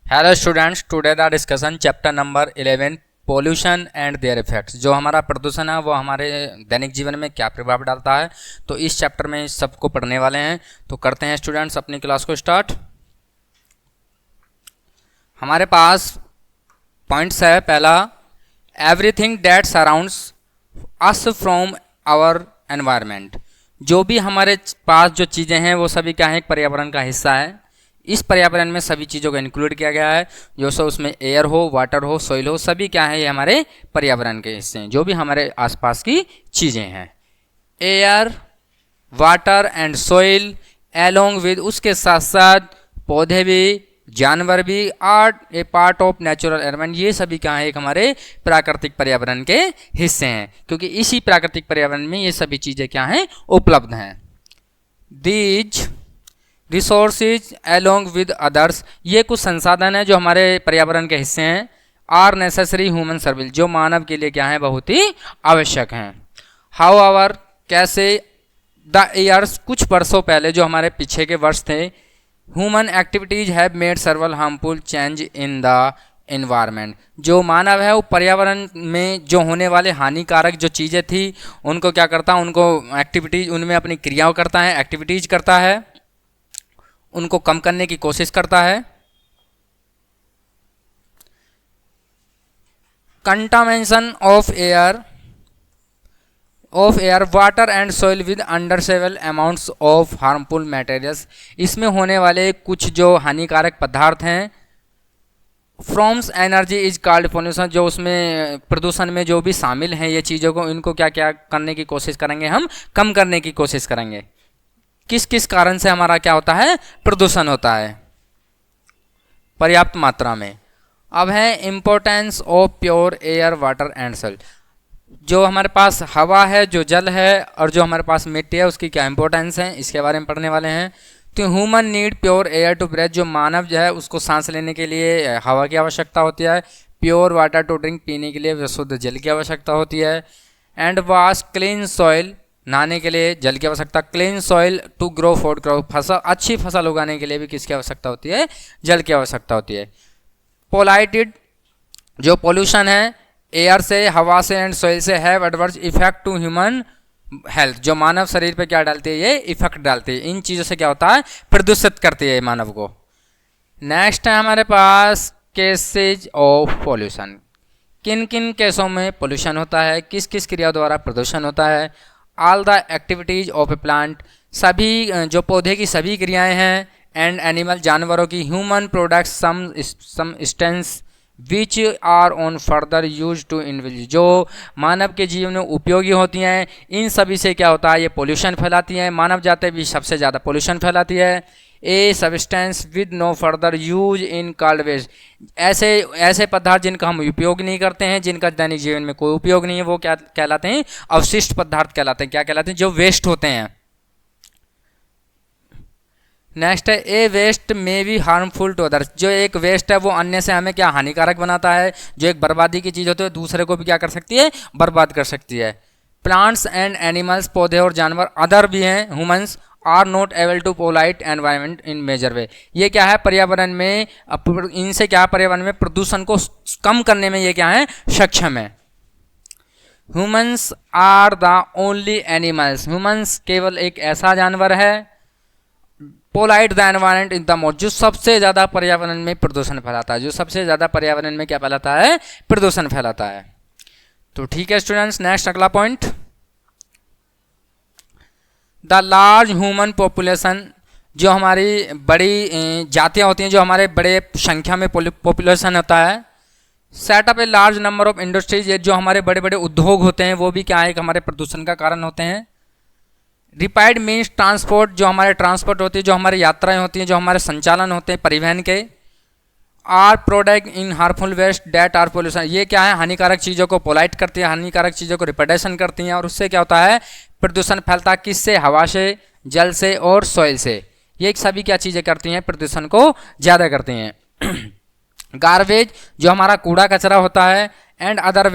Hello students, today the discussion chapter number 11 pollution and there effects. जो हमारा प्रदूषण है वो हमारे दैनिक जीवन में क्या प्रभाव डालता है, तो इस चैप्टर में सबको पढ़ने वाले हैं। तो करते हैं स्टूडेंट्स अपनी क्लास को स्टार्ट। हमारे पास पॉइंट्स है। पहला, everything that surrounds us from our environment. जो भी हमारे पास जो चीज़ें हैं वो सभी क्या है, एक पर्यावरण का हिस्सा है। इस पर्यावरण में सभी चीज़ों को इंक्लूड किया गया है। जो सो उसमें एयर हो, वाटर हो, सॉइल हो, सभी क्या है, ये हमारे पर्यावरण के हिस्से हैं। जो भी हमारे आसपास की चीज़ें हैं, air, water and soil along with, उसके साथ साथ पौधे भी, जानवर भी, are a part of natural environment. ये सभी क्या है, एक हमारे प्राकृतिक पर्यावरण के हिस्से हैं, क्योंकि इसी प्राकृतिक पर्यावरण में ये सभी चीज़ें क्या हैं, उपलब्ध हैं। These resources along with others, ये कुछ संसाधन है जो हमारे पर्यावरण के हिस्से हैं। आर नेसेसरी ह्यूमन सर्विस, जो मानव के लिए क्या है, बहुत ही आवश्यक हैं। हाउएवर, कैसे, द ईयर्स, कुछ वर्षों पहले, जो हमारे पीछे के वर्ष थे, human activities have made सर्वल harmful change in the environment. जो मानव है वो पर्यावरण में जो होने वाले हानिकारक जो चीज़ें थी उनको क्या करता है, उनको एक्टिविटीज, उनमें अपनी क्रियाओं करता है, एक्टिविटीज करता है, उनको कम करने की कोशिश करता है। Contamination of air water and soil with undesirable amounts of harmful materials, इसमें होने वाले कुछ जो हानिकारक पदार्थ हैं। Forms energy is called pollution, जो उसमें प्रदूषण में जो भी शामिल हैं ये चीज़ों को, इनको क्या क्या करने की कोशिश करेंगे, हम कम करने की कोशिश करेंगे। किस किस कारण से हमारा क्या होता है, प्रदूषण होता है, पर्याप्त मात्रा में। अब है importance of pure air, water and soil. जो हमारे पास हवा है, जो जल है, और जो हमारे पास मिट्टी है, उसकी क्या इंपॉर्टेंस है, इसके बारे में पढ़ने वाले हैं। तो human need pure air to breathe, जो मानव जो है उसको सांस लेने के लिए हवा की आवश्यकता होती है। प्योर वाटर टू ड्रिंक, पीने के लिए शुद्ध जल की आवश्यकता होती है। एंड वॉश क्लीन सॉइल, नहाने के लिए जल की आवश्यकता। Clean soil to grow food crop, फसल, अच्छी फसल उगाने के लिए भी किसकी आवश्यकता होती है, जल की आवश्यकता होती है। पोलाइटेड, जो पोल्यूशन है एयर से, हवा से एंड सॉइल से, have adverse effect to human health, जो मानव शरीर पे क्या डालती है, ये इफेक्ट डालती है। इन चीज़ों से क्या होता है, प्रदूषित करती है मानव को। नेक्स्ट है हमारे पास केसेज ऑफ पोल्यूशन। किन किन केसों में पोल्यूशन होता है, किस किस क्रिया द्वारा प्रदूषण होता है। All the activities of A plant, सभी जो पौधे की सभी क्रियाएं हैं। एंड एनिमल, जानवरों की। Human products, some stance which are on further use to individual, जो मानव के जीवन में उपयोगी होती हैं, इन सभी से क्या होता है, ये पोल्यूशन फैलाती हैं। मानव जाति भी सबसे ज़्यादा पोल्यूशन फैलाती है। A substance with no further use in called waste, ऐसे पदार्थ जिनका हम उपयोग नहीं करते हैं, जिनका दैनिक जीवन में कोई उपयोग नहीं है, वो क्या कहलाते हैं, अवशिष्ट पदार्थ कहलाते हैं। क्या कहलाते हैं, जो वेस्ट होते हैं। नेक्स्ट है ए वेस्ट में बी हार्मफुल टू अदर्स, जो एक वेस्ट है वो अन्य से हमें क्या हानिकारक बनाता है। जो एक बर्बादी की चीज़ होती है दूसरे को भी क्या कर सकती है, बर्बाद कर सकती है। प्लांट्स एंड एनिमल्स, पौधे और जानवर, अदर भी हैं, humans are not able to pollute environment in major way, ये क्या है, पर्यावरण में इनसे क्या, पर्यावरण में प्रदूषण को कम करने में ये क्या है, सक्षम है। Humans are the only animals, humans केवल एक ऐसा जानवर है, pollute the environment in the most, जो सबसे ज़्यादा पर्यावरण में प्रदूषण फैलाता है, जो सबसे ज़्यादा पर्यावरण में क्या फैलाता है, प्रदूषण फैलाता है। तो ठीक है स्टूडेंट्स, नेक्स्ट अगला point, the large human population, जो हमारी बड़ी जातियाँ होती हैं, जो हमारे बड़े संख्या में पॉपुलेशन होता है। Setup a large number of industries, जो हमारे बड़े बड़े उद्योग होते हैं वो भी क्या है, हमारे प्रदूषण का कारण होते हैं। रिपाइड मीन्स ट्रांसपोर्ट, जो हमारे ट्रांसपोर्ट होती है, जो हमारी यात्राएं होती हैं, जो हमारे संचालन होते हैं परिवहन के। Are product in harmful waste that are pollution, ये क्या है, हानिकारक चीज़ों को पोलाइट करती है, हानिकारक चीज़ों को रिप्रेडेशन करती हैं, और उससे क्या होता है, प्रदूषण फैलता है। किससे, हवा से, जल से और सॉइल से। ये सभी क्या चीज़ें करती हैं, प्रदूषण को ज़्यादा करती हैं। गार्बेज, जो हमारा कूड़ा कचरा होता है। एंड अदर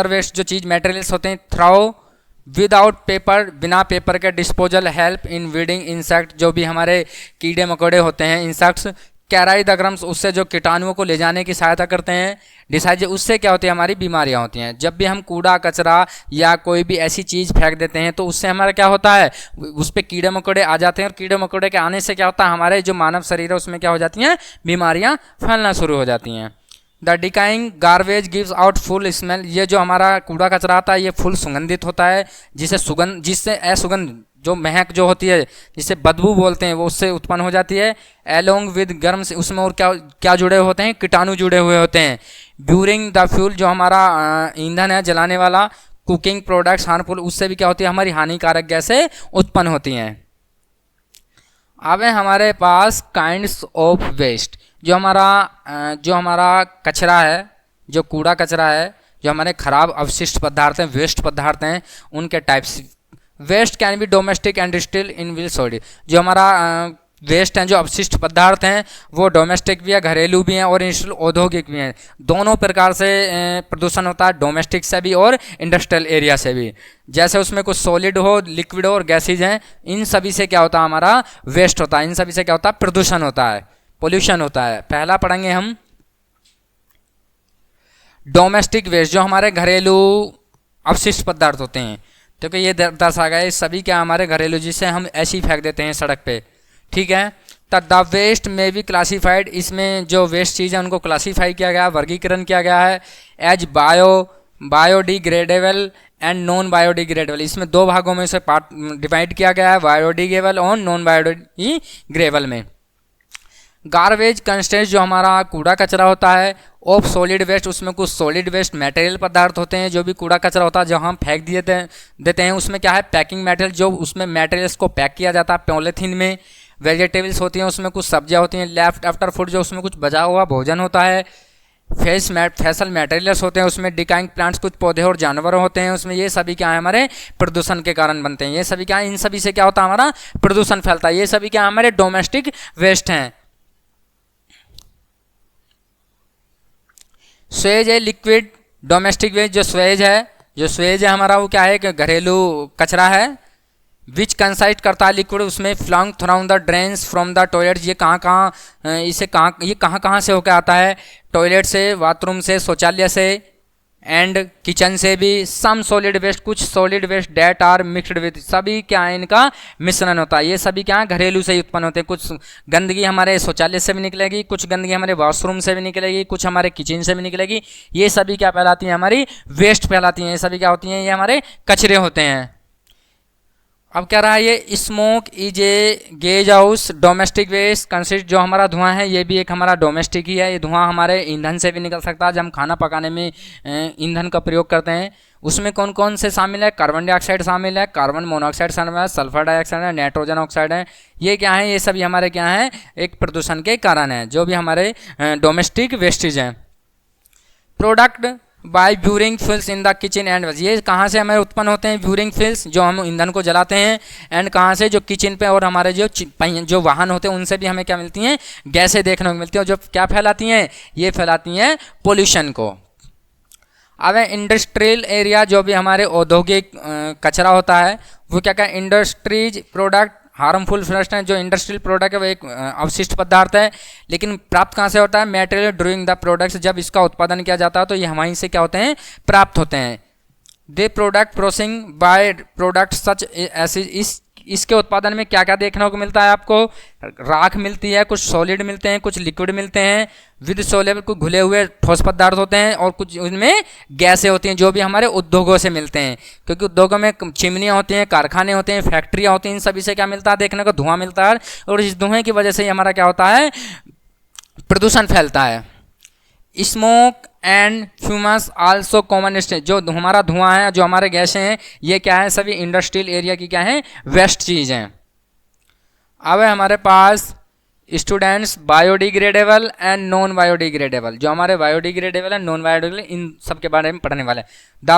वेस्ट जो चीज़ मटेरियल्स होते हैं। थ्रो विदाउट पेपर, बिना पेपर के disposal help in weeding insect, जो भी हमारे कीड़े मकोड़े होते हैं, इंसेक्ट्स कैराई द ग्रम्स, उससे जो कीटाणुओं को ले जाने की सहायता करते हैं। डिसाइज, उससे क्या होती है, हमारी बीमारियां होती हैं। जब भी हम कूड़ा कचरा या कोई भी ऐसी चीज़ फेंक देते हैं तो उससे हमारा क्या होता है, उस पर कीड़े मकोड़े आ जाते हैं, और कीड़े मकोड़े के आने से क्या होता है, हमारे जो मानव शरीर है उसमें क्या हो जाती हैं, बीमारियां फैलना शुरू हो जाती हैं। The decaying garbage gives out foul smell, ये जो हमारा कूड़ा कचरा आता है ये फुल सुगंधित होता है, जिससे असुगंध जो महक जो होती है, जिसे बदबू बोलते हैं, वो उससे उत्पन्न हो जाती है। एलोंग विद गर्म से, उसमें और क्या क्या जुड़े होते हैं, कीटाणु जुड़े हुए होते हैं। ड्यूरिंग द फ्यूल, जो हमारा ईंधन है जलाने वाला, कुकिंग प्रोडक्ट्स हार्मफुल, उससे भी क्या होती है, हमारी हानिकारक गैसें उत्पन्न होती हैं। अब है हमारे पास काइंड्स ऑफ वेस्ट, जो हमारा कचरा है, जो कूड़ा कचरा है, जो हमारे खराब अवशिष्ट पदार्थ हैं, वेस्ट पदार्थ हैं, उनके types. Waste can be domestic and still in will solid, जो हमारा वेस्ट हैं, जो अवशिष्ट पदार्थ हैं, वो डोमेस्टिक भी है, घरेलू भी हैं, और इंडस्ट्रियल औद्योगिक भी हैं। दोनों प्रकार से प्रदूषण होता है, डोमेस्टिक से भी और इंडस्ट्रियल एरिया से भी। जैसे उसमें कुछ सॉलिड हो, लिक्विड हो और गैसेज हैं, इन सभी से क्या होता है, हमारा वेस्ट होता है, इन सभी से क्या होता है, प्रदूषण होता है, पोल्यूशन होता है। पहला पढ़ेंगे हम डोमेस्टिक वेस्ट, जो हमारे घरेलू अवशिष्ट पदार्थ होते हैं। तो कि ये दर्शा गया, सभी क्या हमारे घरेलू, जिसे हम ऐसे ही फेंक देते हैं सड़क पे, ठीक है। द वेस्ट में बी क्लासीफाइड, इसमें जो वेस्ट चीज़ है उनको क्लासीफाई किया गया, वर्गीकरण किया गया है। As biodegradable and non biodegradable, इसमें दो भागों में से पार्ट डिवाइड किया गया है, बायोडिग्रेडेबल और नॉन बायोडिग्रेडेबल में। गार्बेज कंस्टेंट, जो हमारा कूड़ा कचरा होता है। ऑफ सॉलिड वेस्ट, उसमें कुछ सॉलिड वेस्ट मटेरियल पदार्थ होते हैं, जो भी कूड़ा कचरा होता है जो हम फेंक देते हैं, उसमें क्या है, पैकिंग मटेरियल, जो उसमें मटेरियल्स को पैक किया जाता है पॉलीथीन में। वेजिटेबल्स होती हैं, उसमें कुछ सब्जियां होती हैं। लेफ्ट आफ्टर फूड, जो उसमें कुछ बचा हुआ भोजन होता है। फैसल मटेरियल्स होते हैं, उसमें डिकाइंग प्लांट्स, कुछ पौधे और जानवर होते हैं उसमें। ये सभी क्या है, हमारे प्रदूषण के कारण बनते हैं। ये सभी क्या है, इन सभी से क्या होता है, हमारा प्रदूषण फैलता है। ये सभी क्या हमारे डोमेस्टिक वेस्ट हैं। स्वेज है लिक्विड डोमेस्टिक वेस्ट, जो स्वेज है हमारा, वो क्या है कि घरेलू कचरा है। विच कंसाइट करता है लिक्विड, उसमें flung thrown the drains from the toilet, ये कहाँ से होकर आता है, टॉयलेट से, बाथरूम से, शौचालय से, एंड किचन से भी। सम सॉलिड वेस्ट, कुछ solid waste that are mixed with, सभी क्या है, इनका मिश्रण होता है। ये सभी क्या है, घरेलू से ही उत्पन्न होते हैं। कुछ गंदगी हमारे शौचालय से भी निकलेगी, कुछ गंदगी हमारे वॉशरूम से भी निकलेगी, कुछ हमारे किचन से भी निकलेगी। ये सभी क्या कहलाती हैं, हमारी वेस्ट कहलाती हैं। ये सभी क्या होती हैं, ये हमारे कचरे होते हैं। अब क्या रहा है, ये smoke is a gas house domestic waste consist, जो हमारा धुआं है ये भी एक हमारा डोमेस्टिक ही है। ये धुआं हमारे ईंधन से भी निकल सकता है। जब हम खाना पकाने में ईंधन का प्रयोग करते हैं, उसमें कौन कौन से शामिल है, कार्बन डाइऑक्साइड शामिल है, कार्बन मोनोऑक्साइड शामिल है, सल्फर डाइऑक्साइड है, नाइट्रोजन ऑक्साइड है। ये क्या है, ये सभी हमारे क्या हैं, एक प्रदूषण के कारण है, जो भी हमारे डोमेस्टिक वेस्टेज हैं। Product by burning fuels in the kitchen and, ये कहाँ से हमारे उत्पन्न होते हैं, ब्यूरिंग फ्यूल्स, जो हम ईंधन को जलाते हैं, एंड कहाँ से, जो किचन पे और हमारे जो वाहन होते हैं उनसे भी हमें क्या मिलती हैं, गैसें देखने को मिलती हैं, और जो क्या फैलाती हैं, ये फैलाती हैं पोल्यूशन को। अब इंडस्ट्रियल एरिया, जो भी हमारे औद्योगिक कचरा होता है, वो क्या क्या, इंडस्ट्रीज प्रोडक्ट हार्मफुल फर्स्ट है। जो इंडस्ट्रियल प्रोडक्ट है वो एक अवशिष्ट पदार्थ है, लेकिन प्राप्त कहाँ से होता है, मटेरियल ड्यूरिंग द प्रोडक्ट्स, जब इसका उत्पादन किया जाता है तो ये वहीं से क्या होते हैं, प्राप्त होते हैं। They product processing by product such ऐसे, इसके उत्पादन में क्या क्या देखने को मिलता है आपको, राख मिलती है, कुछ सॉलिड मिलते हैं, कुछ लिक्विड मिलते हैं, विद सॉलिड कुछ घुले हुए ठोस पदार्थ होते हैं, और कुछ उनमें गैसें होती हैं, जो भी हमारे उद्योगों से मिलते हैं। क्योंकि उद्योगों में चिमनियाँ होती हैं, कारखाने होते हैं, फैक्ट्रियाँ होती हैं, इन सभी से क्या मिलता है, देखने को धुआं मिलता है, और इस धुएँ की वजह से ही हमारा क्या होता है, प्रदूषण फैलता है। Smoke and fumes also common stage, जो हमारा धुआं है, जो हमारे गैसें हैं, ये क्या है, सभी इंडस्ट्रियल एरिया की क्या है, वेस्ट चीज़ हैं। अब है हमारे पास students biodegradable and non biodegradable, जो हमारे बायोडिग्रेडेबल है, नॉन बायोडिग्रेडेबल, इन सब के बारे में पढ़ने वाले हैं। द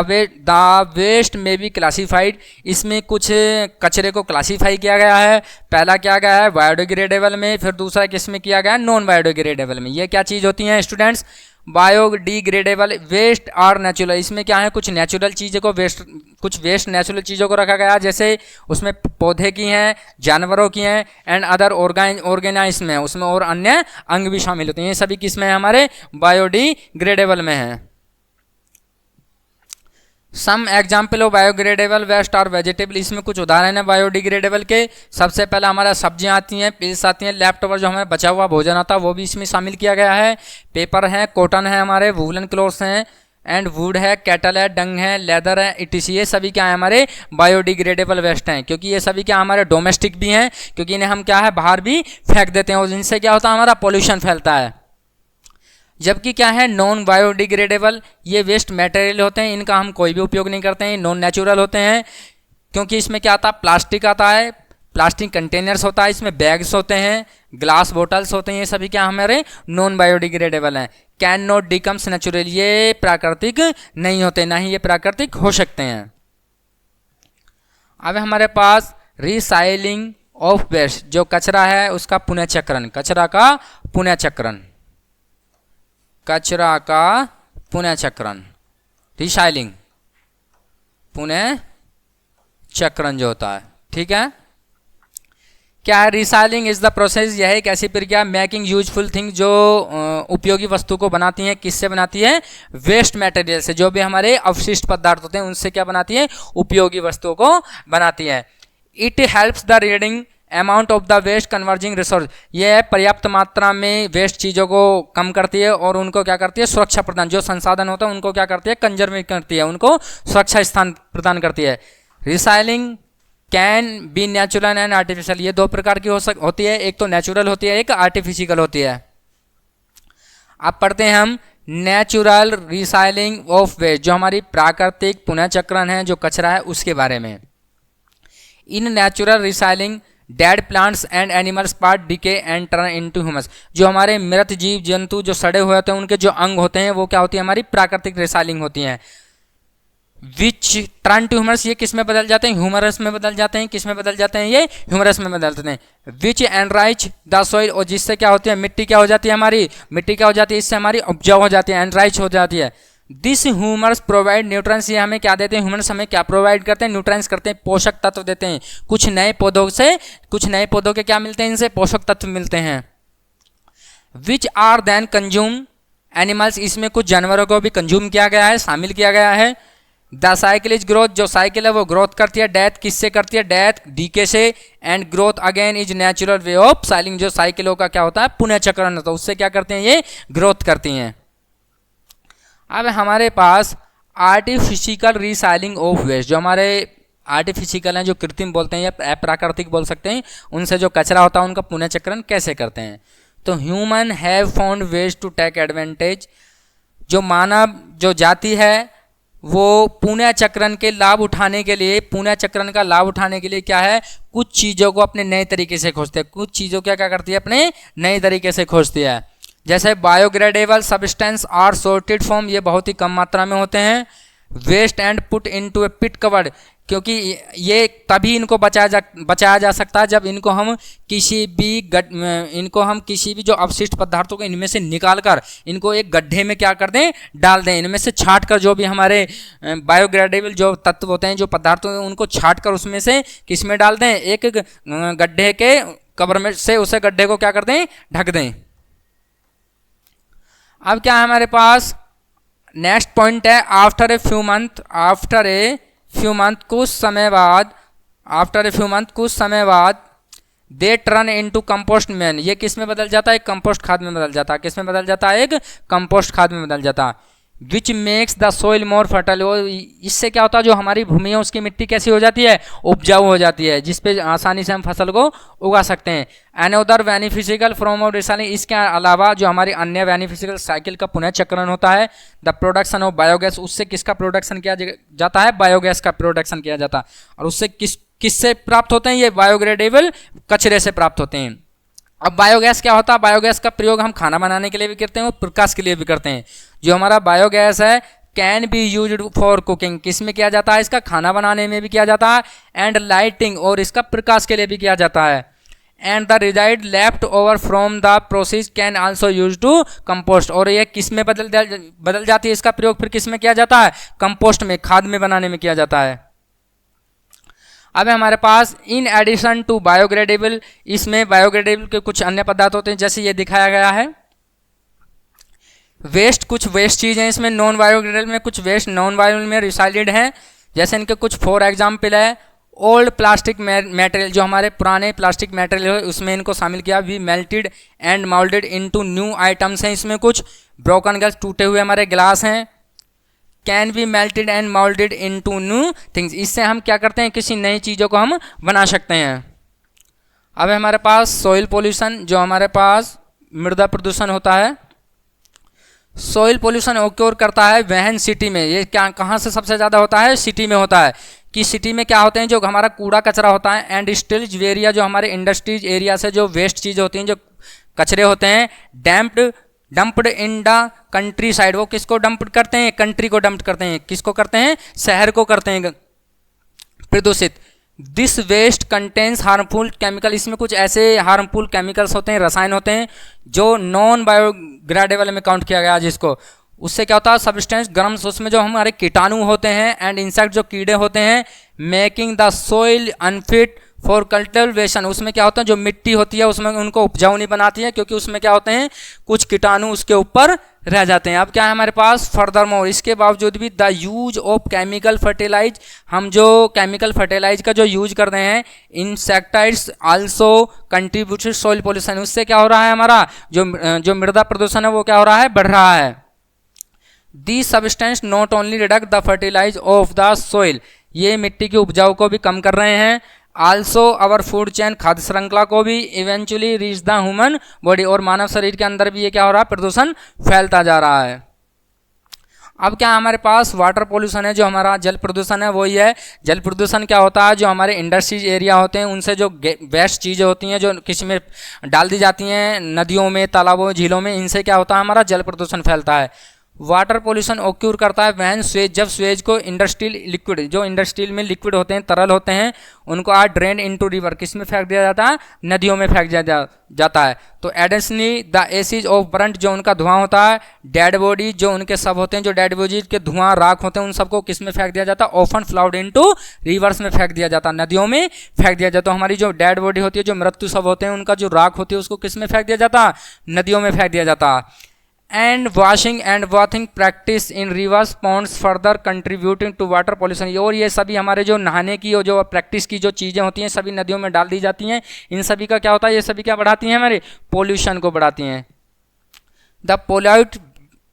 वेस्ट में बी क्लासीफाइड, इसमें कुछ कचरे को क्लासीफाई किया गया है। पहला किया गया है बायोडिग्रेडेबल में, फिर दूसरा किस में किया गया है, नॉन बायोडिग्रेडेबल में। ये क्या चीज़ होती हैं स्टूडेंट्स, बायोडिग्रेडेबल वेस्ट और नेचुरल, इसमें क्या है कुछ नेचुरल चीज़ों को वेस्ट, कुछ वेस्ट नेचुरल चीज़ों को रखा गया, जैसे उसमें पौधे की हैं, जानवरों की हैं, एंड अदर ऑर्गेनाइज में, उसमें और अन्य अंग भी शामिल होते हैं। ये सभी किस में है, हमारे बायोडिग्रेडेबल में है। Some example of biodegradable waste और वेजिटेबल, इसमें कुछ उदाहरण है बायोडिग्रेडेबल के। सबसे पहले हमारा सब्जियां आती हैं, पिल्स आती हैं, लेफ्ट ओवर जो हमें बचा हुआ भोजन आता है वो भी इसमें शामिल किया गया है। पेपर है, कॉटन है, हमारे वूलन क्लॉथ्स हैं, एंड वुड है, कैटल है, डंग है, लेदर है, इटीसी, ये सभी क्या है हमारे बायोडिग्रेडेबल वेस्ट हैं, क्योंकि ये सभी क्या हमारे डोमेस्टिक भी हैं, क्योंकि इन्हें हम क्या है बाहर भी फेंक देते हैं और इनसे क्या होता है हमारा पॉल्यूशन फैलता है। जबकि क्या है नॉन बायोडिग्रेडेबल, ये वेस्ट मटेरियल होते हैं, इनका हम कोई भी उपयोग नहीं करते हैं, नॉन नेचुरल होते हैं, क्योंकि इसमें क्या आता है प्लास्टिक आता है, प्लास्टिक कंटेनर्स होता है, इसमें बैग्स होते हैं, ग्लास बोटल्स होते हैं, ये सभी क्या हमारे नॉन बायोडिग्रेडेबल हैं। कैन नॉट डिकम्स नेचुरल, ये प्राकृतिक नहीं होते, ना ही ये प्राकृतिक हो सकते हैं। अब हमारे पास रिसाइलिंग ऑफ वेस्ट, जो कचरा है उसका पुनःचक्रण, कचरा का पुनःचक्रण, कचरा का पुनःचक्रण, रिसाइलिंग, पुनःचक्रण जो होता है, ठीक है। क्या है रिसाइलिंग इज द प्रोसेस, यह एक ऐसी प्रक्रिया मेकिंग यूजफुल थिंग, जो उपयोगी वस्तु को बनाती है, किससे बनाती है, वेस्ट मटेरियल से, जो भी हमारे अवशिष्ट पदार्थ होते हैं उनसे क्या बनाती है, उपयोगी वस्तुओं को बनाती है। It helps the reading amount of the waste converging resource, यह पर्याप्त मात्रा में वेस्ट चीज़ों को कम करती है और उनको क्या करती है सुरक्षा प्रदान, जो संसाधन होता है उनको क्या करती है कंजर्व करती है, उनको सुरक्षा स्थान प्रदान करती है। Recycling can be natural and artificial, ये दो प्रकार की होती है, एक तो नेचुरल होती है, एक आर्टिफिशियल होती है। अब पढ़ते हैं हम नेचुरल रिसाइलिंग ऑफ वेस्ट, जो हमारी प्राकृतिक पुनःचक्रण है जो कचरा है उसके बारे में। In natural recycling dead plants and animals part decay and turn into humus, जो हमारे मृत जीव जंतु जो सड़े हुए होते हैं उनके जो अंग होते हैं वो क्या होती है हमारी प्राकृतिक रिसाइलिंग होती है। विच टर्न टू ह्यूमरस, ये किस में बदल जाते हैं, ह्यूमरस में बदल जाते हैं, किस में बदल जाते हैं, ये ह्यूमरस में बदल जाते हैं। विच एनराइच द सॉइल, और जिससे क्या होती है मिट्टी क्या हो जाती है, हमारी मिट्टी क्या हो जाती है, इससे हमारी उपजाऊ हो जाती है, एनराइच हो जाती है। दिस ह्यूमर्स प्रोवाइड न्यूट्रंस, ये हमें क्या देते हैं, ह्यूमर्स हमें क्या प्रोवाइड करते हैं, न्यूट्रंस करते हैं, पोषक तत्व देते हैं। कुछ नए पौधों से, कुछ नए पौधों के क्या मिलते हैं, इनसे पोषक तत्व मिलते हैं। Which are then consume animals, इसमें कुछ जानवरों को भी कंज्यूम किया गया है, शामिल किया गया है। द साइकिल इज ग्रोथ, जो साइकिल है वो ग्रोथ करती है, डेथ किससे करती है, डेथ डीके से, and growth again is natural way of cycling, जो साइकिलों का क्या होता है पुनःचक्रण होता है, उससे क्या करते हैं ये ग्रोथ करती हैं। अब हमारे पास आर्टिफिशियल रिसाइलिंग ऑफ वेस्ट, जो हमारे आर्टिफिशियल हैं, जो कृत्रिम बोलते हैं या अप्राकृतिक बोल सकते हैं, उनसे जो कचरा होता है उनका पुनःचक्रण कैसे करते हैं। तो human have found ways to take advantage, जो मानव जो जाति है वो पुनःचक्रण के लाभ उठाने के लिए, पुनःचक्रण का लाभ उठाने के लिए क्या है कुछ चीज़ों को अपने नए तरीके से खोजते हैं, कुछ चीज़ों क्या क्या करती है अपने नए तरीके से खोजती है। जैसे biodegradable substance are sorted form, ये बहुत ही कम मात्रा में होते हैं। Waste and put into a pit covered, क्योंकि ये तभी इनको बचाया जा सकता है जब इनको हम किसी भी जो अवशिष्ट पदार्थों को इनमें से निकाल कर इनको एक गड्ढे में क्या कर दें डाल दें, इनमें से छांट कर जो भी हमारे बायोग्रेडेबल जो तत्व होते हैं जो पदार्थ होते हैं उनको छांट कर उसमें से किस में डाल दें, एक गड्ढे के कवर में से उसे गड्ढे को क्या कर दें ढक दें। अब क्या है हमारे पास नेक्स्ट पॉइंट है आफ्टर ए फ्यू मंथ कुछ समय बाद they turn into compost man, ये किस में बदल जाता है, एक कंपोस्ट खाद में बदल जाता है, किस में बदल जाता है, एक कंपोस्ट खाद में बदल जाता है। Which makes the soil more fertile, इससे क्या होता है जो हमारी भूमि है उसकी मिट्टी कैसी हो जाती है उपजाऊ हो जाती है, जिसपे आसानी से हम फसल को उगा सकते हैं। अनदर बेनिफिशियल फ्रॉम ऑफ रिसाइलिंग, इसके अलावा जो हमारी अन्य बेनिफिशियल साइकिल का पुनःचक्रण होता है द प्रोडक्शन ऑफ बायोगैस, उससे किसका प्रोडक्शन किया जाता है, बायोगैस का प्रोडक्शन किया जाता है, और उससे किससे प्राप्त होते हैं, ये बायोग्रेडेबल कचरे से प्राप्त होते हैं। अब बायोगैस क्या होता है, बायोगैस का प्रयोग हम खाना बनाने के लिए भी करते हैं और प्रकाश के लिए भी करते हैं। जो हमारा बायोगैस है can be used for cooking, किस में किया जाता है, इसका खाना बनाने में भी किया जाता है, एंड लाइटिंग, और इसका प्रकाश के लिए भी किया जाता है। And the residue left over from the process can also use to compost. और ये किस में बदल जाती है, इसका प्रयोग फिर किस में किया जाता है, कंपोस्ट में, खाद में बनाने में किया जाता है। अब हमारे पास इन एडिशन टू बायोग्रेडेबल, इसमें बायोग्रेडेबल के कुछ अन्य पदार्थ होते हैं, जैसे ये दिखाया गया है। वेस्ट, कुछ वेस्ट चीज़ हैं इसमें, नॉन बायोग्रेडेबल में कुछ वेस्ट नॉन बायोग्रेडेबल में रिसाइडेड हैं, जैसे इनके कुछ फॉर एग्जाम्पल है। ओल्ड प्लास्टिक मटेरियल, जो हमारे पुराने प्लास्टिक मटेरियल है उसमें इनको शामिल किया। We melted and moulded into new items हैं, इसमें कुछ ब्रोकन ग्लास, टूटे हुए हमारे ग्लास हैं। Can be melted and moulded into new things, इससे हम क्या करते हैं, किसी नई चीज़ों को हम बना सकते हैं। अब हमारे पास सॉइल पोल्यूशन, जो हमारे पास मृदा प्रदूषण होता है। सॉइल पोल्यूशन ओक्योर करता है वहन सिटी में, ये क्या कहाँ से सबसे ज़्यादा होता है, सिटी में होता है। कि सिटी में क्या होते हैं, जो हमारा कूड़ा कचरा होता है, एंड इंडस्ट्रियल एरिया, जो हमारे इंडस्ट्रीज एरिया से जो वेस्ट चीज़ होती हैं, जो कचरे होते हैं, dumped in the country side, वो किसको डंप करते हैं, कंट्री को डंप करते हैं, किसको करते हैं, शहर को करते हैं प्रदूषित। This waste contains harmful chemical, इसमें कुछ ऐसे हार्मफुल केमिकल्स होते हैं, रसायन होते हैं, जो नॉन बायोग्रेडेबल में काउंट किया गया, जिसको उससे क्या होता है, सब्सटेंस गर्म, उसमें जो हमारे कीटाणु होते हैं एंड इंसेक्ट, जो कीड़े होते हैं, making the soil unfit for cultivation, उसमें क्या होता है, जो मिट्टी होती है उसमें उनको उपजाऊ नहीं बनाती है, क्योंकि उसमें क्या होते हैं, कुछ कीटाणु उसके ऊपर रह जाते हैं। अब क्या है हमारे पास, फर्दर मोर, इसके बावजूद भी the use of chemical fertilise, हम जो केमिकल फर्टिलाइज का जो यूज कर रहे हैं, इंसेक्टाइड्स आल्सो कंट्रीब्यूटेड सॉइल पोल्यूशन, उससे क्या हो रहा है, हमारा जो मृदा प्रदूषण है वो क्या हो रहा है, बढ़ रहा है। The substance not only reduce the fertilize of the soil, ये मिट्टी की उपजाऊ को भी कम कर रहे हैं, आल्सो अवर फूड चेन, खाद्य श्रृंखला को भी, eventually reach the human body, और मानव शरीर के अंदर भी ये क्या हो रहा है, प्रदूषण फैलता जा रहा है। अब क्या हमारे पास वाटर पोल्यूशन है, जो हमारा जल प्रदूषण है, वही है। जल प्रदूषण क्या होता है, जो हमारे इंडस्ट्रीज एरिया होते हैं उनसे जो वेस्ट चीज़ें होती हैं, जो किसी में डाल दी जाती हैं, नदियों में, तालाबों, झीलों में, इनसे क्या होता है, हमारा जल प्रदूषण फैलता है। वाटर पोल्यूशन ओक्यूर करता है वहन स्वेज, जब स्वेज को इंडस्ट्रियल लिक्विड, जो इंडस्ट्रियल में लिक्विड होते हैं, तरल होते हैं, उनको आज ड्रेन इनटू रिवर, किस में फेंक दिया जाता है, नदियों में फेंक दिया जाता है। तो एडिशनली द एसिज ऑफ ब्रंट, जो उनका धुआं होता है, डेड बॉडी, जो उनके सब होते हैं, जो डेड बॉडी के धुआं राख होते हैं, उन सबको किस में फेंक दिया जाता है, ऑफन फ्लाउड इनटू रिवर्स में फेंक दिया जाता है, नदियों में फेंक दिया जाता है। तो हमारी जो डेड बॉडी होती है, जो मृत्यु सब होते हैं, उनका जो राख होती है, उसको किस में फेंक दिया जाता है, नदियों में फेंक दिया जाता है। And washing and bathing practice in rivers ponds further contributing to water pollution, और ये सभी हमारे जो नहाने की और जो प्रैक्टिस की जो चीज़ें होती हैं, सभी नदियों में डाल दी जाती हैं। इन सभी का क्या होता है, ये सभी क्या बढ़ाती हैं, हमारे पोल्यूशन को बढ़ाती हैं। The pollute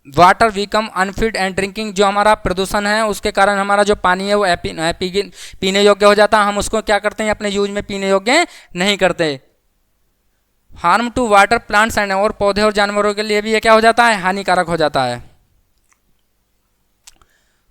water become unfit and drinking, जो हमारा प्रदूषण है उसके कारण हमारा जो पानी है वो पीने योग्य हो जाता है, हम उसको क्या करते हैं, अपने यूज में पीने योग्य नहीं करते। Harm to water plants and, और पौधे और जानवरों के लिए भी ये क्या हो जाता है, हानिकारक हो जाता है।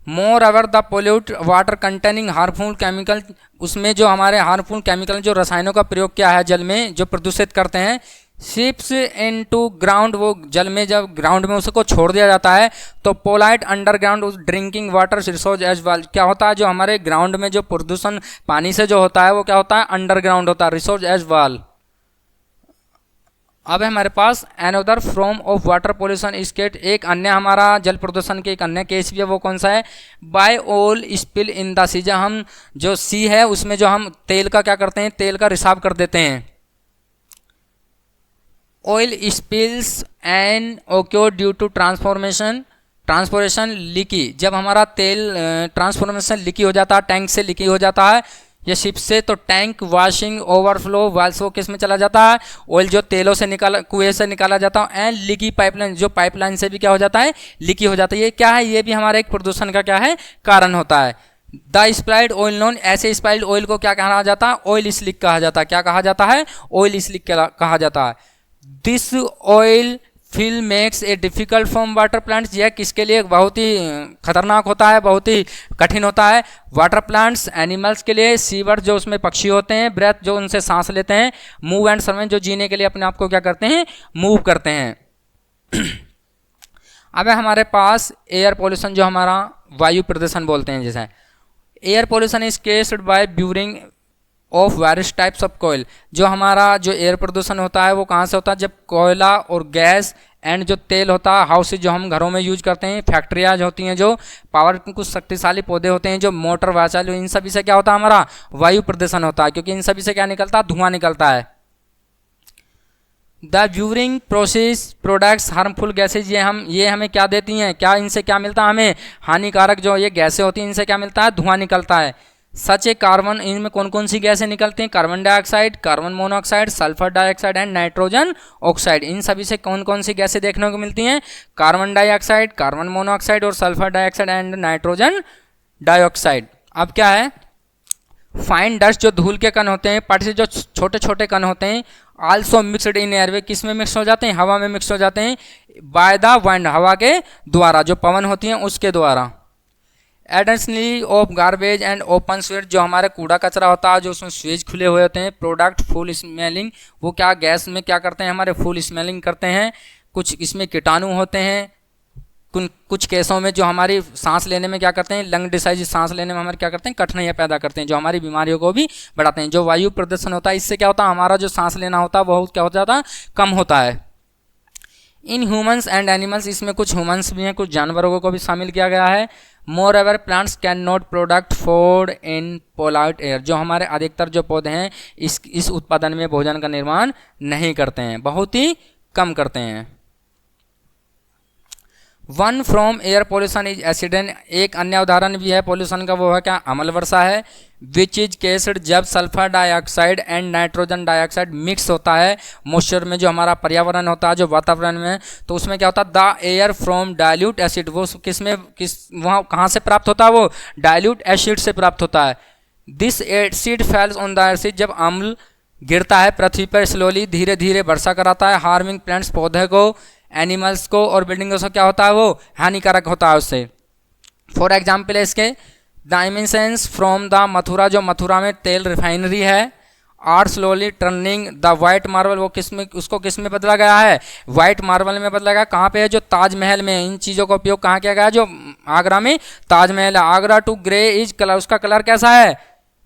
Moreover the pollute water containing harmful chemical, उसमें जो हमारे हार्मफुल केमिकल, जो रसायनों का प्रयोग किया है जल में, जो प्रदूषित करते हैं, शिप्स इनटू ग्राउंड, वो जल में जब ग्राउंड में उसको छोड़ दिया जाता है, तो पोलाइट अंडरग्राउंड उस drinking water resource as well, क्या होता है, जो हमारे ग्राउंड में जो प्रदूषण पानी से जो होता है वो क्या होता है, अंडरग्राउंड होता है, रिसोर्स एज वेल। अब हमारे पास another form of water pollution skate, एक अन्य हमारा जल प्रदूषण के एक अन्य केस भी है, वो कौन सा है, by oil spill in the sea, जब हम जो सी है उसमें जो हम तेल का क्या करते हैं, तेल का रिसाव कर देते हैं। Oil spills and occur due to transportation leaky, जब हमारा तेल ट्रांसफॉर्मेशन लीकी हो जाता है, टैंक से लीकी हो जाता है या शिप से, तो टैंक वॉशिंग ओवरफ्लो वाल्स, वो किस में चला जाता है, ऑयल जो तेलों से निकाला, कुएं से निकाला जाता है, एंड लीकी पाइपलाइन, जो पाइपलाइन से भी क्या हो जाता है, लीकी हो जाता है। ये क्या है, ये भी हमारे एक प्रदूषण का क्या है, कारण होता है। द स्पाइल्ड ऑयल नॉन, ऐसे स्पाइल्ड ऑयल को क्या कहा जाता है, ऑयल स्लिक कहा जाता है। क्या कहा जाता है, ऑयल स्लिक कहा जाता है। This oil film makes a difficult form water plants, यह किसके लिए बहुत ही खतरनाक होता है, बहुत ही कठिन होता है, वाटर प्लांट्स, एनिमल्स के लिए, सीवर्ड जो उसमें पक्षी होते हैं, ब्रेथ जो उनसे सांस लेते हैं, मूव एंड सर्वेंट जो जीने के लिए अपने आप को क्या करते हैं, मूव करते हैं। अब हमारे पास एयर पोल्यूशन, जो हमारा वायु प्रदूषण बोलते हैं, जैसे air pollution is caused by burning of various types of coal. जो हमारा जो एयर प्रदूषण होता है वो कहाँ से होता है, जब कोयला और गैस एंड जो तेल होता है, हाउसेज जो हम घरों में यूज करते हैं, फैक्ट्रियाँ होती हैं, जो पावर के कुछ शक्तिशाली पौधे होते हैं, जो मोटर वाहन, इन सभी से क्या होता है, हमारा वायु प्रदूषण होता है, क्योंकि इन सभी से क्या निकलता है, धुआं निकलता है। The burning process products harmful gases, ये हमें क्या देती हैं, क्या इनसे क्या मिलता है हमें, हानिकारक जो ये गैसें होती हैं इनसे क्या मिलता है, धुआं निकलता है। सच ए कार्बन, इनमें कौन कौन सी गैसें निकलती हैं, carbon dioxide, carbon monoxide, sulphur dioxide and nitrogen oxide. इन सभी से कौन कौन सी गैसें देखने को मिलती हैं, कार्बन डाइऑक्साइड, कार्बन मोनोऑक्साइड और sulphur dioxide and nitrogen dioxide. अब क्या है, फाइन डस्ट जो धूल के कण होते हैं, पार्टिकल जो छोटे छोटे कण होते हैं, आल्सो मिक्सड इन एयरवे, किस में मिक्स हो जाते हैं, हवा में मिक्स हो जाते हैं, बाय द वाइंड, हवा के द्वारा, जो पवन होती हैं उसके द्वारा। Additionally of garbage and open sweat, जो हमारे कूड़ा कचरा होता है, जो उसमें स्विच खुले हुए होते हैं, प्रोडक्ट फुल स्मेलिंग, वो क्या गैस में क्या करते हैं, हमारे फुल स्मेलिंग करते हैं। कुछ इसमें कीटाणु होते हैं, कुछ केसों में जो हमारी सांस लेने में क्या करते हैं, लंग डिसाइज, सांस लेने में हमारे क्या करते हैं, कठिनाइयाँ पैदा करते हैं, जो हमारी बीमारियों को भी बढ़ाते हैं। जो वायु प्रदूषण होता है इससे क्या होता है, हमारा जो सांस लेना होता है वो क्या हो जाता है, कम होता है। इन ह्यूमंस एंड एनिमल्स, इसमें कुछ ह्यूमंस भी हैं, कुछ जानवरों को भी शामिल किया गया है। Moreover plants can not product food in pollute air, जो हमारे अधिकतर जो पौधे हैं इस उत्पादन में भोजन का निर्माण नहीं करते हैं, बहुत ही कम करते हैं। One from air pollution is assistant, एक अन्य उदाहरण भी है पोल्यूशन का, वो है क्या, अम्ल वर्षा है। विच इज केस्ड, जब sulphur dioxide and nitrogen dioxide mix होता है मॉइस्चर में, जो हमारा पर्यावरण होता है, जो वातावरण में, तो उसमें क्या होता है, the air from dilute acid, वो वहाँ कहाँ से प्राप्त होता है, वो डाइल्यूट एसिड से प्राप्त होता है। This acid fails on the acid, जब अम्ल गिरता है पृथ्वी पर, स्लोली धीरे धीरे वर्षा कराता है, हार्मिंग प्लांट्स, पौधे को, एनिमल्स को और बिल्डिंग्स को, क्या होता है, वो हानिकारक होता है उससे। फॉर एग्जाम्पल है इसके, the emissions from the Mathura, जो मथुरा में तेल रिफाइनरी है, are slowly turning the white marble, वो उसको किस में बदला गया है, वाइट मार्बल में बदला गया। कहाँ पे है, जो ताजमहल में, इन चीज़ों का उपयोग कहाँ किया गया है, जो आगरा में ताजमहल है। Agra to grey is colour, उसका कलर कैसा है,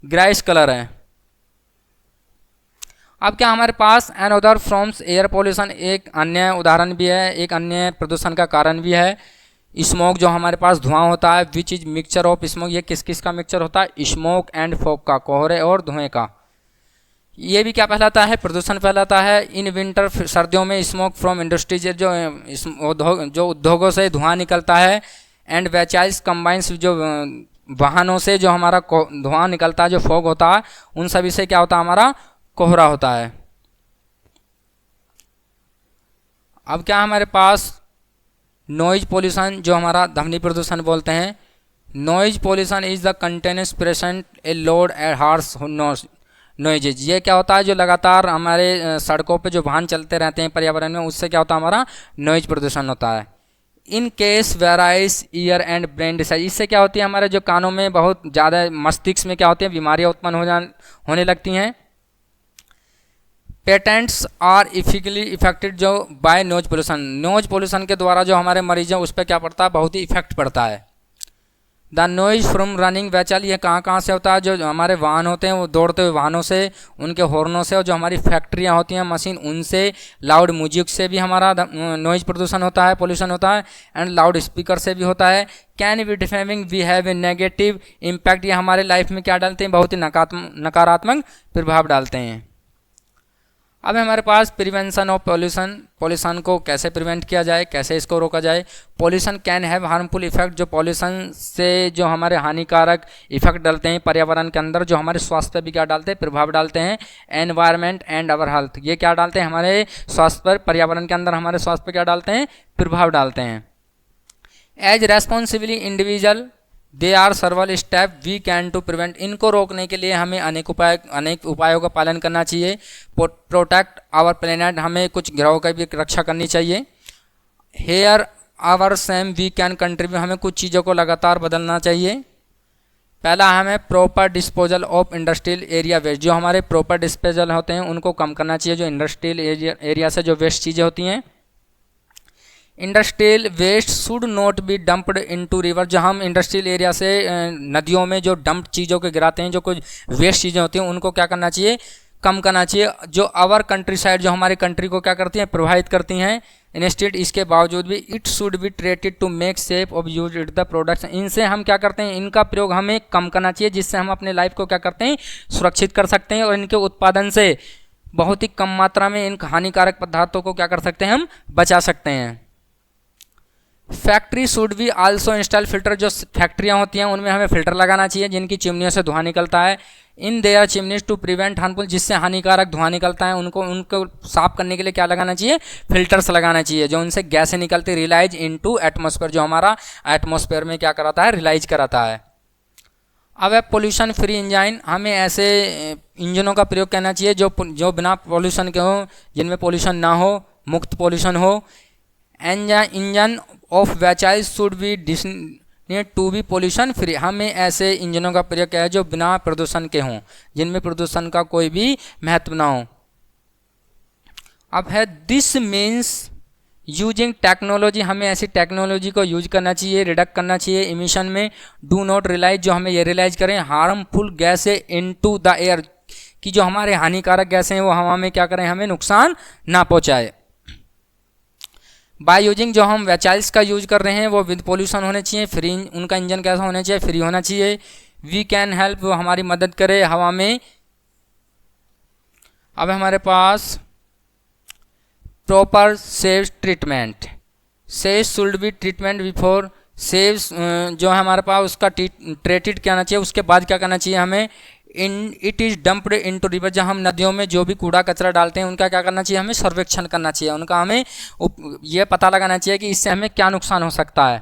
ग्रेइश कलर है। अब क्या हमारे पास अनदर फ्रॉम्स एयर पोल्यूशन, एक अन्य उदाहरण भी है, एक अन्य प्रदूषण का कारण भी है, स्मोक, जो हमारे पास धुआं होता है। Which is mixture of smoke, ये किस किस का मिक्सचर होता है, स्मोक एंड फॉग का, कोहरे और धुएं का। ये भी क्या कहलाता है, प्रदूषण कहलाता है। इन विंटर, सर्दियों में स्मोक फ्रॉम इंडस्ट्रीज, जो उद्योगों से धुआं निकलता है। एंड वेचाइल्स कंबाइंस, जो वाहनों से जो हमारा धुआं निकलता है, जो फॉग होता है, उन सभी से क्या होता है, हमारा कोहरा होता है। अब क्या हमारे पास नॉइज पोल्यूशन, जो हमारा ध्वनि प्रदूषण बोलते हैं। Noise pollution is the continuous present a load and harsh noises, ये क्या होता है, जो लगातार हमारे सड़कों पे जो वाहन चलते रहते हैं पर्यावरण में, उससे क्या होता है, हमारा नॉइज प्रदूषण होता है। In case various ear and brain disease, इससे क्या होती है, हमारे जो कानों में बहुत ज़्यादा, मस्तिष्क में क्या होती है, बीमारियाँ उत्पन्न होने लगती हैं। पेटेंट्स आर इफिकली इफेक्टेड, जो by noise pollution, noise pollution के द्वारा जो हमारे मरीज हैं उस पर क्या पड़ता है, बहुत ही इफेक्ट पड़ता है। The noise from running vehicle, ये कहाँ से होता है, जो हमारे वाहन होते हैं वो दौड़ते हुए वाहनों से, उनके हॉर्नों से, और जो हमारी फैक्ट्रियाँ होती हैं, मशीन, उनसे, लाउड म्यूजिक से भी हमारा नॉइज प्रदूषण होता है, पोल्यूशन होता है। एंड लाउड स्पीकर से भी होता है। Can be defaming we have a negative impact, ये हमारे लाइफ में क्या डालते हैं, बहुत ही नकारात्मक प्रभाव डालते हैं। अब हमारे पास प्रिवेंशन ऑफ पोल्यूशन, पोल्यूशन को कैसे प्रिवेंट किया जाए, कैसे इसको रोका जाए। Pollution can have harmful effect, जो पोल्यूशन से जो हमारे हानिकारक इफेक्ट डालते हैं पर्यावरण के अंदर, जो हमारे स्वास्थ्य पर भी क्या डालते हैं, प्रभाव डालते हैं। एनवायरनमेंट एंड अवर हेल्थ, ये क्या डालते हैं, हमारे स्वास्थ्य पर, पर्यावरण के अंदर हमारे स्वास्थ्य पर क्या डालते हैं, प्रभाव डालते हैं। As responsibly individual they are several step we can to prevent, इनको रोकने के लिए हमें अनेक उपायों का पालन करना चाहिए। प्रोटेक्ट आवर प्लेनेट, हमें कुछ ग्रहों की भी रक्षा करनी चाहिए। Here our same we can contribute, हमें कुछ चीज़ों को लगातार बदलना चाहिए। पहला, हमें proper disposal of industrial area waste, जो हमारे प्रॉपर डिस्पोजल होते हैं उनको कम करना चाहिए, जो इंडस्ट्रियल एरिया से जो वेस्ट चीज़ें होती हैं। Industrial waste should not be dumped into river. जहाँ हम इंडस्ट्रियल एरिया से नदियों में जो डंप चीज़ों के गिराते हैं, जो कुछ वेस्ट चीज़ें होती हैं, उनको क्या करना चाहिए, कम करना चाहिए। जो आवर कंट्री साइड, जो हमारी कंट्री को क्या करती हैं, प्रभावित करती हैं। इंस्टेड इसके बावजूद भी it should be treated to make safe of use it the products. इनसे हम क्या करते हैं, इनका प्रयोग हमें कम करना चाहिए, जिससे हम अपने लाइफ को क्या करते हैं, सुरक्षित कर सकते हैं और इनके उत्पादन से बहुत ही कम मात्रा में इन हानिकारक पदार्थों को क्या कर सकते हैं, हम बचा सकते हैं। Factory should be also install filter. जो फैक्ट्रियाँ होती हैं उनमें हमें फिल्टर लगाना चाहिए जिनकी चिमनियों से धुआं निकलता है। In their chimneys to prevent harmful, जिससे हानिकारक धुआं निकलता है उनको साफ करने के लिए क्या लगाना चाहिए, फिल्टर्स लगाना चाहिए, जो उनसे गैसें निकलती रिलाइज इनटू एटमॉस्फेयर, जो हमारा एटमॉस्फेयर में क्या कराता है, रिलाइज कराता है। अब है पोल्यूशन फ्री इंजन। हमें ऐसे इंजनों का प्रयोग करना चाहिए जो बिना पोल्यूशन के हो, जिनमें पोल्यूशन ना हो, मुक्त पोल्यूशन हो। Engine of vehicles should be destined to be pollution free. हमें ऐसे इंजनों का प्रयोग किया है जो बिना प्रदूषण के हों, जिनमें प्रदूषण का कोई भी महत्व ना हो। अब है दिस मीन्स यूजिंग टेक्नोलॉजी। हमें ऐसी टेक्नोलॉजी को यूज करना चाहिए, रिडक्ट करना चाहिए इमिशन में। डू नॉट रिलाइज, जो हमें ये रिलाइज करें हार्मफुल गैसें इनटू द एयर, कि जो हमारे हानिकारक गैसें हैं वो हवा में क्या करें, हमें नुकसान ना पहुँचाए। बाय यूजिंग, जो हम व्हीकल्स का यूज कर रहे हैं वो विद पोल्यूशन होने चाहिए, फ्री, उनका इंजन कैसा होना चाहिए, फ्री होना चाहिए। वी कैन हेल्प, वो हमारी मदद करे हवा में। अब हमारे पास proper sewage treatment. Sewage should be treatment before sewage, जो है हमारे पास उसका ट्रीटेड करना चाहिए, उसके बाद क्या करना चाहिए हमें, it is dumped into river. जहाँ हम नदियों में जो भी कूड़ा कचरा डालते हैं उनका क्या करना चाहिए, हमें सर्वेक्षण करना चाहिए, उनका हमें ये पता लगाना चाहिए कि इससे हमें क्या नुकसान हो सकता है।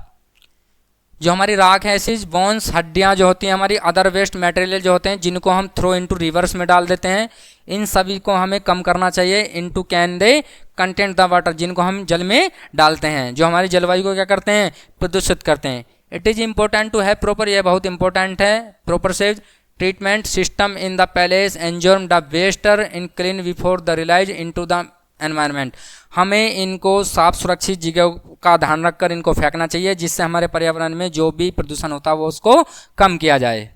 जो हमारी राख है, ऐसी बोन्स, हड्डियाँ जो होती हैं, हमारी अदर वेस्ट मटेरियल जो होते हैं जिनको हम थ्रो इनटू रिवर्स में डाल देते हैं, इन सभी को हमें कम करना चाहिए। Into can they content the water, जिनको हम जल में डालते हैं, जो हमारी जलवायु को क्या करते हैं, प्रदूषित करते हैं। It is important to have proper, यह बहुत इंपॉर्टेंट है, proper sewage treatment system in the place ensure the waster in clean before the release into the environment. हमें इनको साफ सुरक्षित जगह का ध्यान रखकर इनको फेंकना चाहिए, जिससे हमारे पर्यावरण में जो भी प्रदूषण होता है वो उसको कम किया जाए।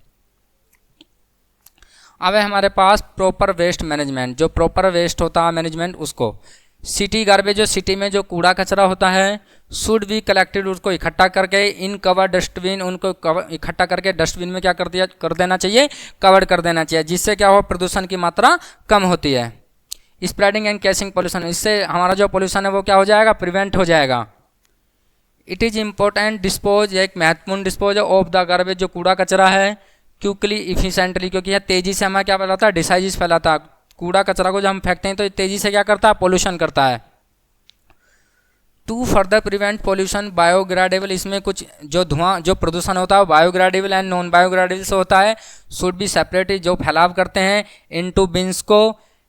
अब है हमारे पास प्रॉपर वेस्ट मैनेजमेंट। जो प्रॉपर वेस्ट होता है मैनेजमेंट, उसको सिटी गार्बेज, जो सिटी में जो कूड़ा कचरा होता है, शुड बी कलेक्टेड, उसको इकट्ठा करके इन कवर डस्टबिन, उनको इकट्ठा करके डस्टबिन में क्या कर देना चाहिए, कवर कर देना चाहिए, जिससे क्या हो, प्रदूषण की मात्रा कम होती है। स्प्रेडिंग एंड कैचिंग पोल्यूशन, इससे हमारा जो पोल्यूशन है वो क्या हो जाएगा, प्रिवेंट हो जाएगा। इट इज़ इम्पोर्टेंट डिस्पोज, एक महत्वपूर्ण डिस्पोज ऑफ द गार्बेज, जो कूड़ा कचरा है, क्विकली इफिशेंटली, क्योंकि यह तेज़ी से हमें क्या फैलाता है, डिसाइजिस फैलाता है। कूड़ा कचरा को जब हम फेंकते हैं तो तेज़ी से क्या करता है, पोल्यूशन करता है। To further prevent pollution biodegradable, इसमें कुछ जो धुआं, जो प्रदूषण होता है बायोग्रेडेबल एंड नॉन बायोग्रेडेबल से होता है। शुड बी सेपरेट, जो फैलाव करते हैं इनटू बिन्स को।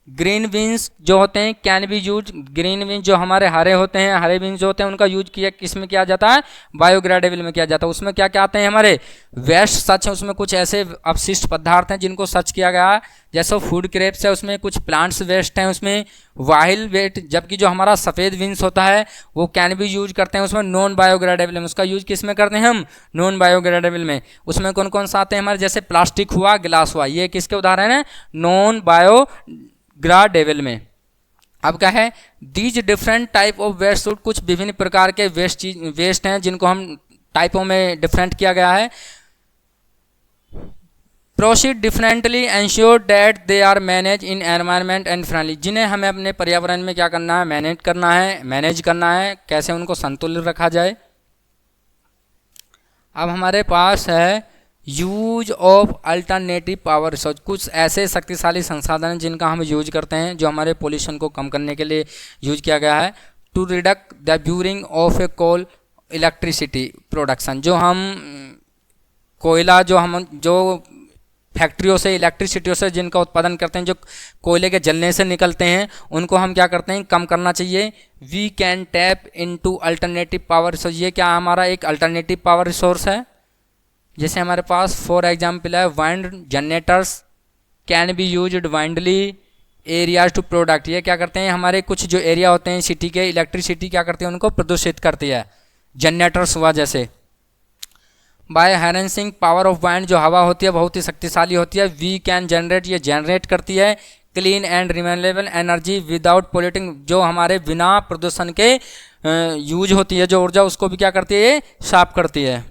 ग्रीन बीन्स जो होते हैं can be use, green beans जो हमारे हरे होते हैं, हरे बीन्स जो होते हैं उनका यूज किया किस में किया जाता है, बायोग्रेडेबल में किया जाता है। उसमें क्या क्या आते हैं, हमारे वेस्ट सच है, उसमें कुछ ऐसे अपशिष्ट पदार्थ हैं जिनको सच किया गया है, जैसे फूड क्रेप्स है, उसमें कुछ प्लांट्स वेस्ट हैं, उसमें वाइल्ड वेस्ट। जबकि जो हमारा सफ़ेद बीन्स होता है वो कैन बी यूज करते हैं, उसमें नॉन बायोग्रेडेबल में, उसका यूज किस में करते हैं हम, नॉन बायोग्रेडेबल में। उसमें कौन कौन सा आते हैं हमारे, जैसे प्लास्टिक हुआ, गिलास हुआ, ये किसके उदाहरण है, नॉन बायोग्रेडेबल में। अब क्या है, these different type of waste suit, कुछ विभिन्न प्रकार के वेस्ट हैं जिनको हम टाइपों में डिफरेंट किया गया है। Proceed differently ensure that they are manage in environment and friendly, जिन्हें हमें अपने पर्यावरण में क्या करना है, मैनेज करना है, कैसे उनको संतुलित रखा जाए। अब हमारे पास है use of alternative power resource, कुछ ऐसे शक्तिशाली संसाधन हैं जिनका हम यूज करते हैं जो हमारे पोल्यूशन को कम करने के लिए यूज किया गया है। To reduce the burning of a coal electricity production, जो हम कोयला जो फैक्ट्रियों से, इलेक्ट्रिसिटियों से जिनका उत्पादन करते हैं, जो कोयले के जलने से निकलते हैं, उनको हम क्या करते हैं, कम करना चाहिए। We can tap into alternative power resource, ये क्या हमारा एक अल्टरनेटिव पावर रिसोर्स है। जैसे हमारे पास फॉर एग्जाम्पल है wind generators can be used windy, areas to product, ये क्या करते हैं, हमारे कुछ जो एरिया होते हैं सिटी के, इलेक्ट्रिसिटी क्या करती है, उनको प्रदूषित करती है, जनरेटर्स हुआ जैसे। By harnessing power of wind, जो हवा होती है बहुत ही शक्तिशाली होती है, वी कैन जनरेट, ये जनरेट करती है clean and renewable energy without polluting, जो हमारे बिना प्रदूषण के यूज होती है जो ऊर्जा, उसको भी क्या करती है, ये साफ करती है।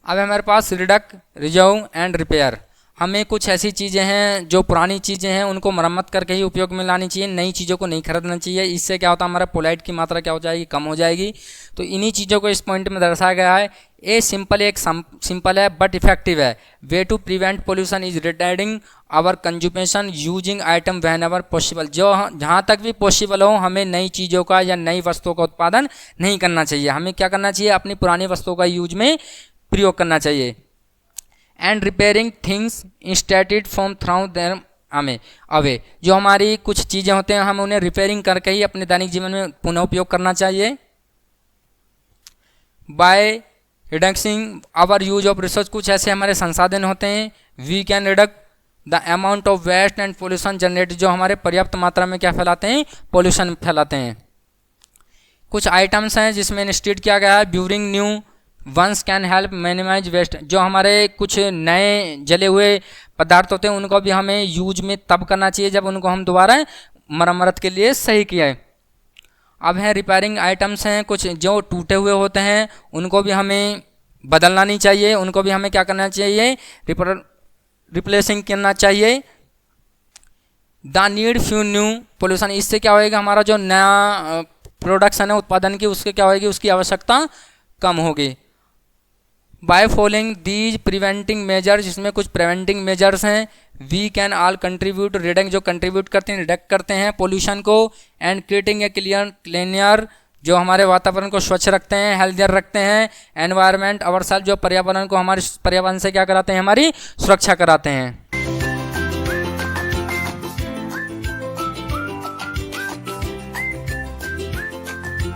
अब हमारे पास रिडक्ट, रिजर्व एंड रिपेयर, हमें कुछ ऐसी चीज़ें हैं जो पुरानी चीज़ें हैं उनको मरम्मत करके ही उपयोग में लानी चाहिए, नई चीज़ों को नहीं खरीदना चाहिए। इससे क्या होता है, हमारा पोलाइट की मात्रा क्या हो जाएगी, कम हो जाएगी। तो इन्हीं चीज़ों को इस पॉइंट में दर्शाया गया है। ये सिंपल, एक सिंपल है बट इफेक्टिव है। Way to prevent pollution is retiring our consumption using item whenever possible, जो जहाँ तक भी पॉसिबल हो हमें नई चीज़ों का या नई वस्तुओं का उत्पादन नहीं करना चाहिए। हमें क्या करना चाहिए, अपनी पुरानी वस्तुओं का यूज में प्रयोग करना चाहिए। And repairing things instead from throw them हमें अवे, जो हमारी कुछ चीज़ें होते हैं हम उन्हें रिपेयरिंग करके ही अपने दैनिक जीवन में पुनः उपयोग करना चाहिए। By reducing our use of resource, कुछ ऐसे हमारे संसाधन होते हैं, we can reduce the amount of waste and pollution generate, जो हमारे पर्याप्त मात्रा में क्या फैलाते हैं, पोल्यूशन फैलाते हैं। कुछ आइटम्स हैं जिसमें इंस्टीट किया गया है, buying new ones can help minimize waste, जो हमारे कुछ नए जले हुए पदार्थ होते हैं उनको भी हमें यूज में तब करना चाहिए जब उनको हम दोबारा मरम्मत के लिए सही किया है। अब हैं रिपेयरिंग आइटम्स हैं, कुछ जो टूटे हुए होते हैं उनको भी हमें बदलना नहीं चाहिए, उनको भी हमें क्या करना चाहिए, रिप्लेसिंग करना चाहिए। The need few new pollution, इससे क्या होएगा, हमारा जो नया प्रोडक्शन है उत्पादन की उसके क्या होएगी, उसकी आवश्यकता कम होगी। By following these preventing measures, जिसमें कुछ प्रिवेंटिंग मेजर्स हैं, we can all contribute reduce, जो कंट्रीब्यूट करते हैं रिडक्ट करते हैं पोल्यूशन को, एंड क्रिएटिंग ए क्लीनियर, जो हमारे वातावरण को स्वच्छ रखते हैं, हेल्थियर रखते हैं, एनवायरनमेंट अवर सेल्फ, जो पर्यावरण को हमारे पर्यावरण से क्या कराते हैं, हमारी सुरक्षा कराते हैं।